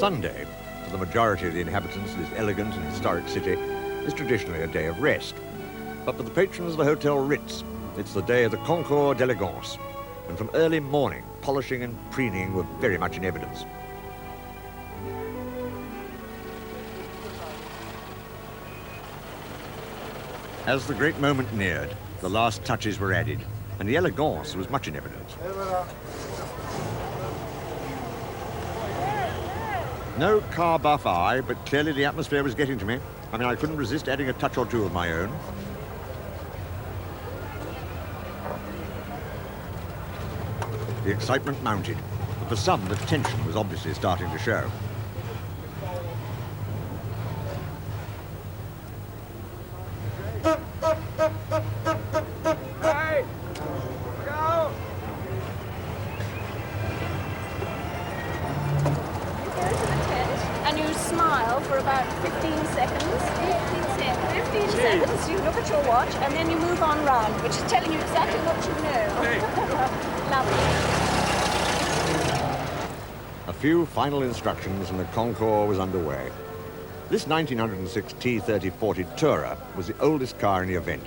Sunday, for the majority of the inhabitants of this elegant and historic city, is traditionally a day of rest. But for the patrons of the Hotel Ritz, it's the day of the concours d'élégance, and from early morning, polishing and preening were very much in evidence. As the great moment neared, the last touches were added, and the élégance was much in evidence. No car buff eye, but clearly the atmosphere was getting to me. I mean, I couldn't resist adding a touch or two of my own. The excitement mounted, but for some, the tension was obviously starting to show. Hey! Go! You go to the tent and you smile for about 15 seconds. 15 seconds. You look at your watch and then you move on round, which is telling you exactly what you know. Lovely. A few final instructions and the concours was underway. This 1906 T3040 Tourer was the oldest car in the event.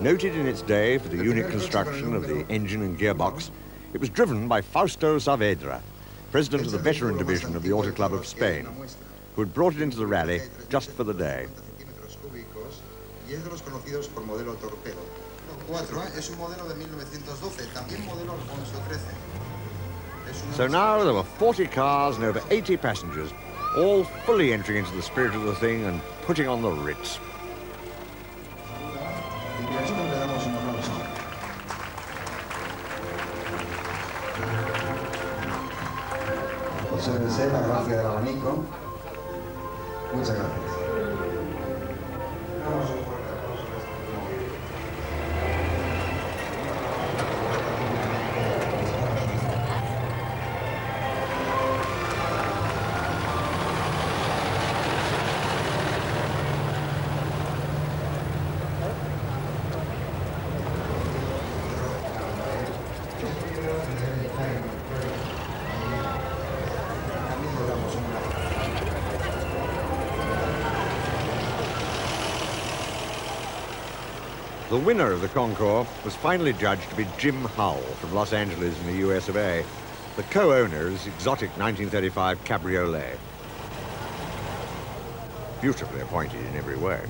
Noted in its day for the unique construction of the engine and gearbox, it was driven by Fausto Saavedra, president of the veteran division of the Auto Club of Spain, who had brought it into the rally just for the day. So now there were 40 cars and over 80 passengers, all fully entering into the spirit of the thing and putting on the Ritz. Muchas gracias. The winner of the concours was finally judged to be Jim Hull from Los Angeles in the US of A, the co-owner of this exotic 1935 cabriolet. Beautifully appointed in every way.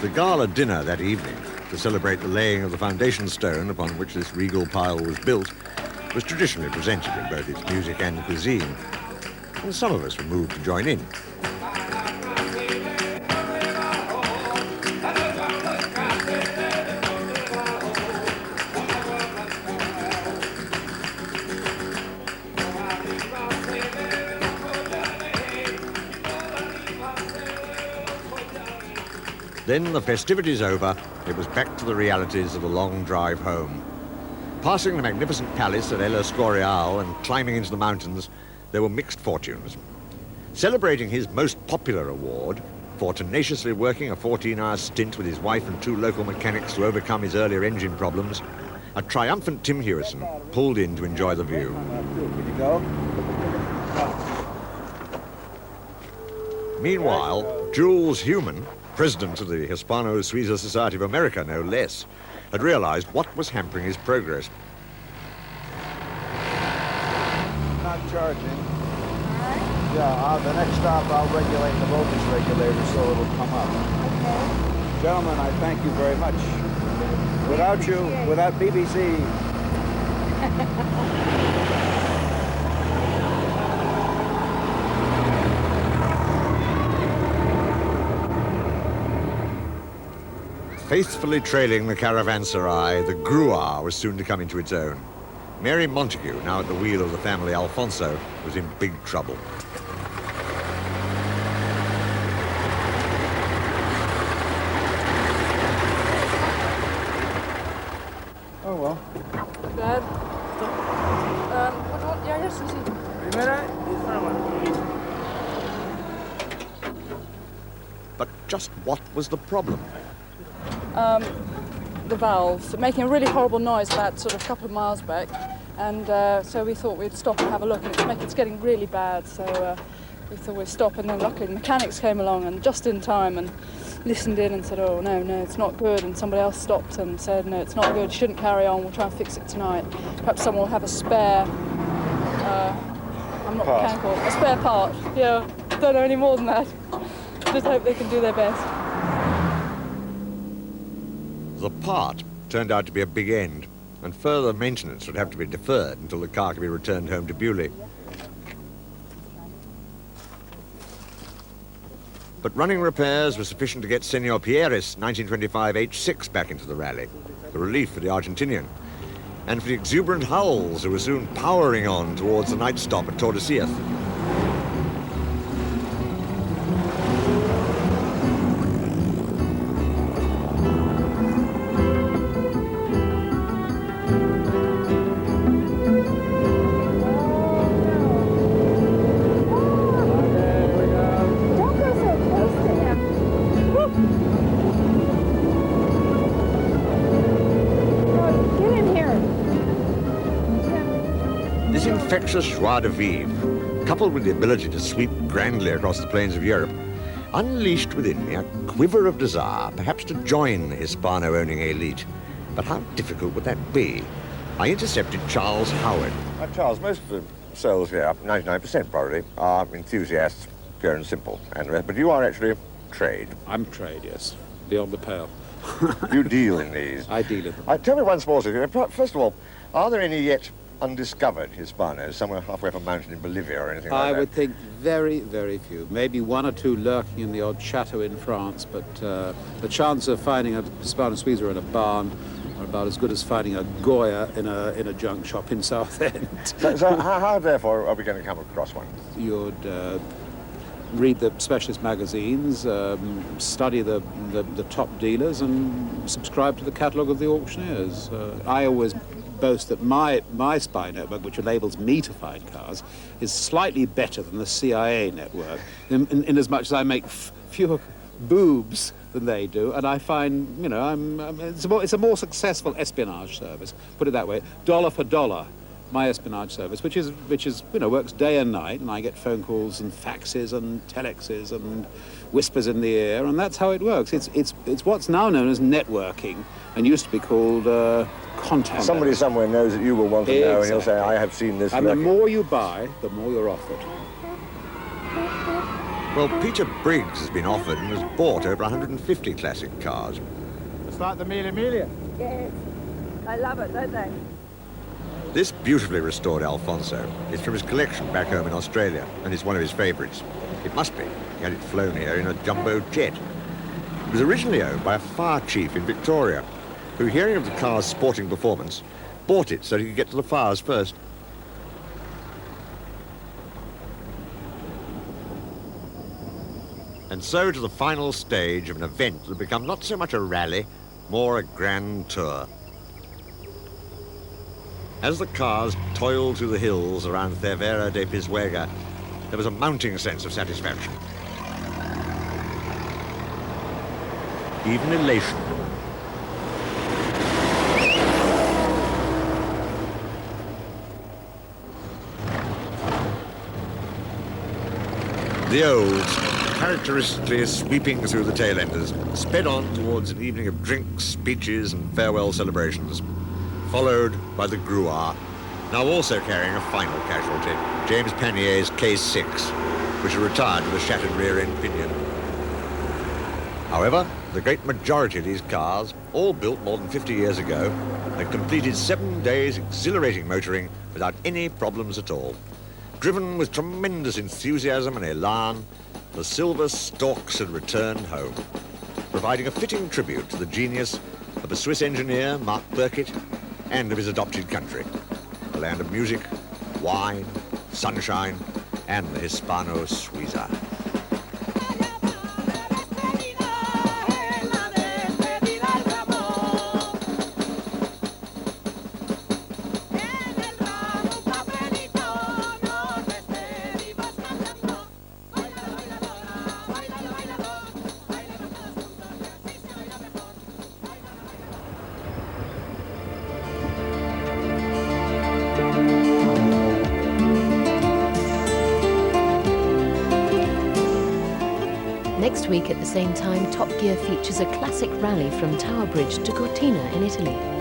The gala dinner that evening, to celebrate the laying of the foundation stone upon which this regal pile was built, was traditionally presented in both its music and cuisine, and some of us were moved to join in. Then, the festivities over, it was back to the realities of the long drive home. Passing the magnificent palace at El Escorial and climbing into the mountains, there were mixed fortunes. Celebrating his most popular award for tenaciously working a 14-hour stint with his wife and 2 local mechanics to overcome his earlier engine problems, a triumphant Tim Hewison pulled in to enjoy the view. Meanwhile, Jules Human, president of the Hispano-Suiza Society of America, no less, had realized what was hampering his progress. Not charging. Yeah, the next stop I'll regulate the voltage regulator so it'll come up. Okay. Gentlemen, I thank you very much. Without you, without BBC... Faithfully trailing the caravanserai, the Grua was soon to come into its own. Mary Montague, now at the wheel of the family Alfonso, was in big trouble. Oh, well. Bad. But just what was the problem? The valves, making a really horrible noise about sort of a couple of miles back, and so we thought we'd stop and have a look, and it's getting really bad, so we thought we'd stop, and then luckily the mechanics came along and just in time and listened in and said, oh no, it's not good, and somebody else stopped and said, no, it's not good, you shouldn't carry on, we'll try and fix it tonight. Perhaps someone will have a spare, I'm not mechanical, a spare part, yeah, don't know any more than that. Just hope they can do their best. The part turned out to be a big end, and further maintenance would have to be deferred until the car could be returned home to Bewley. But running repairs were sufficient to get Senor Pierre's 1925 H6 back into the rally, a relief for the Argentinian, and for the exuberant Howells, who were soon powering on towards the night stop at Tordesillas. This infectious joie de vivre, coupled with the ability to sweep grandly across the plains of Europe, unleashed within me a quiver of desire, perhaps to join the Hispano-owning elite. But how difficult would that be? I intercepted Charles Howard. Charles, most of the souls here, 99% probably, are enthusiasts, pure and simple, and the rest. But you are actually trade. I'm trade, yes. Beyond the pale. You deal in these. I deal in them. Tell me one small thing. First of all, are there any yet undiscovered Hispanos somewhere halfway up a mountain in Bolivia or anything like that? I would think very, very few. Maybe one or two lurking in the odd chateau in France, but the chance of finding a Hispano-Suiza in a barn are about as good as finding a Goya in a junk shop in Southend. So how, therefore, are we going to come across one? You'd read the specialist magazines, study the top dealers, and subscribe to the catalogue of the auctioneers. I always boast that my spy network, which enables me to find cars, is slightly better than the CIA network, in as much as I make fewer boobs than they do, and I find, it's a more successful espionage service, put it that way, dollar for dollar, my espionage service, which is works day and night, and I get phone calls and faxes and telexes and whispers in the ear, and that's how it works. It's what's now known as networking, and used to be called contact. Somebody somewhere knows that you will want to know, and he'll say, I have seen this. And the more you buy, the more you're offered. Well, Peter Briggs has been offered and has bought over 150 classic cars. It's like the Mille Miglia. Yes. I love it, don't they? This beautifully restored Alfonso is from his collection back home in Australia, and it's one of his favourites. It must be. He had it flown here in a jumbo jet. It was originally owned by a fire chief in Victoria, who, hearing of the car's sporting performance, bought it so he could get to the fires first. And so to the final stage of an event that had become not so much a rally, more a grand tour. As the cars toiled through the hills around Cervera de Pisuerga, there was a mounting sense of satisfaction. Even elation. The Olds, characteristically sweeping through the tail enders, sped on towards an evening of drinks, speeches, and farewell celebrations, followed by the Gruar, now also carrying a final casualty, James Panier's K6, which had retired with a shattered rear-end pinion. However, the great majority of these cars, all built more than 50 years ago, had completed 7 days exhilarating motoring without any problems at all. Driven with tremendous enthusiasm and elan, the Silver Storks had returned home, providing a fitting tribute to the genius of the Swiss engineer Mark Burkitt and of his adopted country, a land of music, wine, sunshine, and the Hispano-Suiza. Next week at the same time, Top Gear features a classic rally from Tower Bridge to Cortina in Italy.